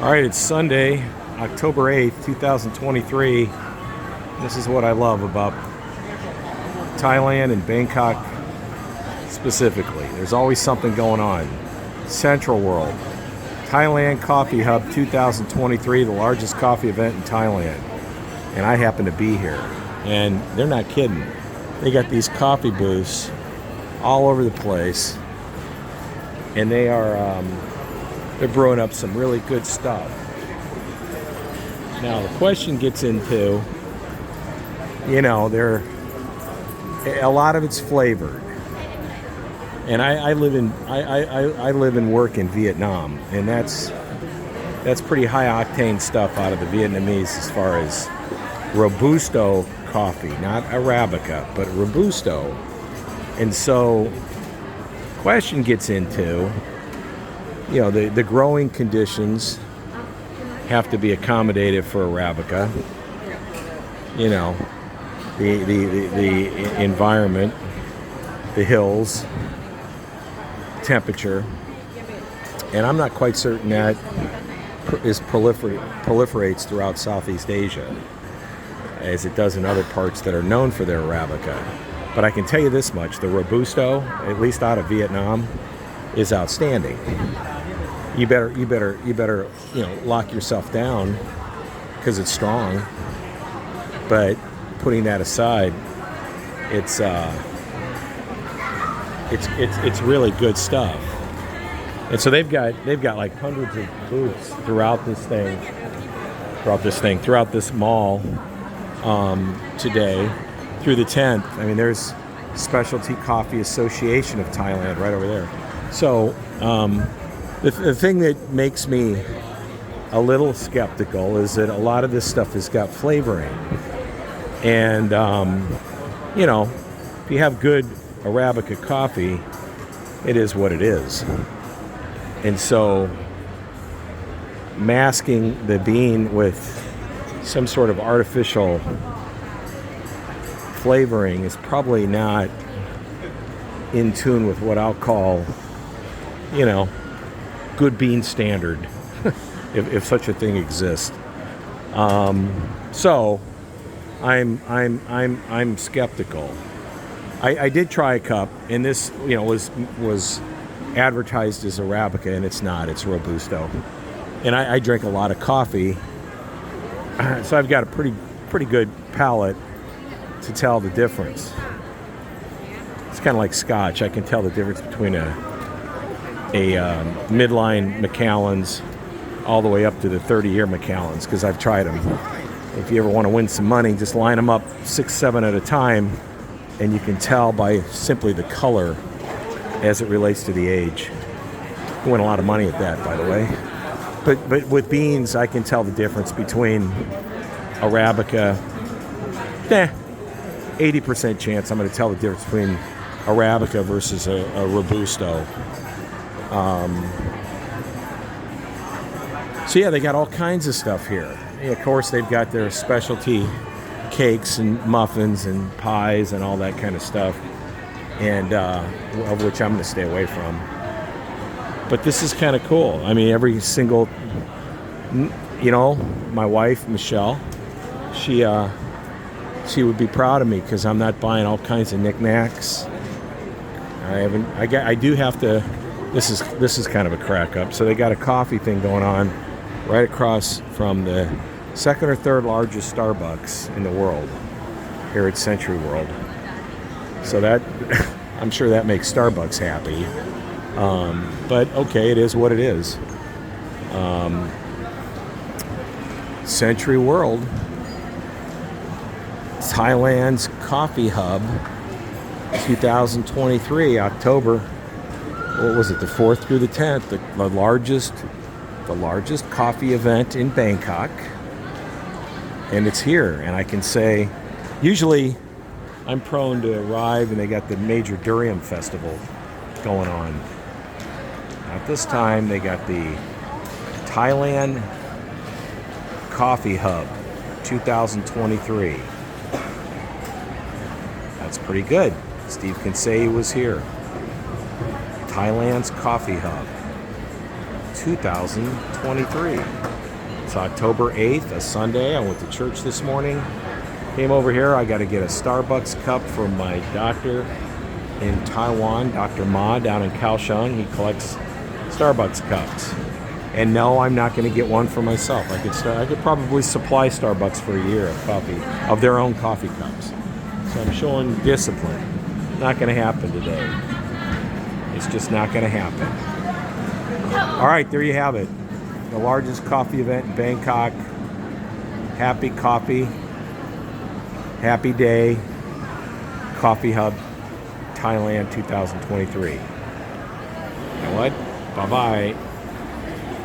All right, it's Sunday, October 8th, 2023. This is what I love about Thailand and Bangkok specifically. There's always something going on. CentralWorld, Thailand Coffee Hub 2023, the largest coffee event in Thailand. And I happen to be here. And they're not kidding. They got these coffee booths all over the place. And they are they're brewing up some really good stuff. Now the question gets into, a lot of it's flavored. And I live and work in Vietnam, and that's pretty high octane stuff out of the Vietnamese as far as Robusto coffee, not Arabica, but Robusto. And so question gets into, the growing conditions have to be accommodated for Arabica. The environment, the hills, temperature, and I'm not quite certain that proliferates throughout Southeast Asia as it does in other parts that are known for their Arabica. But I can tell you this much: the Robusto, at least out of Vietnam, is outstanding. You better lock yourself down because it's strong. But putting that aside, it's really good stuff. And so they've got like hundreds of booths throughout this mall today through the 10th. I mean, there's Specialty Coffee Association of Thailand right over there. So the thing that makes me a little skeptical is that a lot of this stuff has got flavoring. And, if you have good Arabica coffee, it is what it is. And so masking the bean with some sort of artificial flavoring is probably not in tune with what I'll call, good bean standard, if such a thing exists. So I'm skeptical. I did try a cup, and this was advertised as Arabica, and it's not. It's Robusto. And I drink a lot of coffee, so I've got a pretty good palate to tell the difference. It's kind of like Scotch. I can tell the difference between a midline Macallan's all the way up to the 30-year Macallan's, because I've tried them. If you ever want to win some money, just line them up 6-7 at a time, and you can tell by simply the color as it relates to the age. You win a lot of money at that, by the way. But with beans, I can tell the difference between Arabica. 80% chance I'm going to tell the difference between Arabica versus a Robusto. So yeah, they got all kinds of stuff here. And of course, they've got their specialty cakes and muffins and pies and all that kind of stuff, and of which I'm going to stay away from. But this is kind of cool. I mean, every single, my wife, Michelle, she would be proud of me because I'm not buying all kinds of knickknacks. I do have to. This is kind of a crack up. So they got a coffee thing going on right across from the second or third largest Starbucks in the world here at CentralWorld. So that I'm sure that makes Starbucks happy. But okay, it is what it is. CentralWorld, Thailand's Coffee Hub 2023, October, what was it, the 4th through the 10th, the largest coffee event in Bangkok. And it's here, and I can say, usually I'm prone to arrive and they got the major durian festival going on. At this time, they got the Thailand Coffee Hub 2023. That's pretty good. Steve can say he was here. Thailand's Coffee Hub 2023. It's October 8th, a Sunday. I went to church this morning. Came over here. I got to get a Starbucks cup from my doctor in Taiwan, Dr. Ma, down in Kaohsiung. He collects Starbucks cups. And no, I'm not going to get one for myself. I could probably supply Starbucks for a year of coffee, of their own coffee cups. So I'm showing discipline. Not going to happen today. It's just not going to happen. All right, there you have it. The largest coffee event in Bangkok. Happy coffee. Happy day. Coffee Hub, Thailand 2023. You know what? Bye-bye.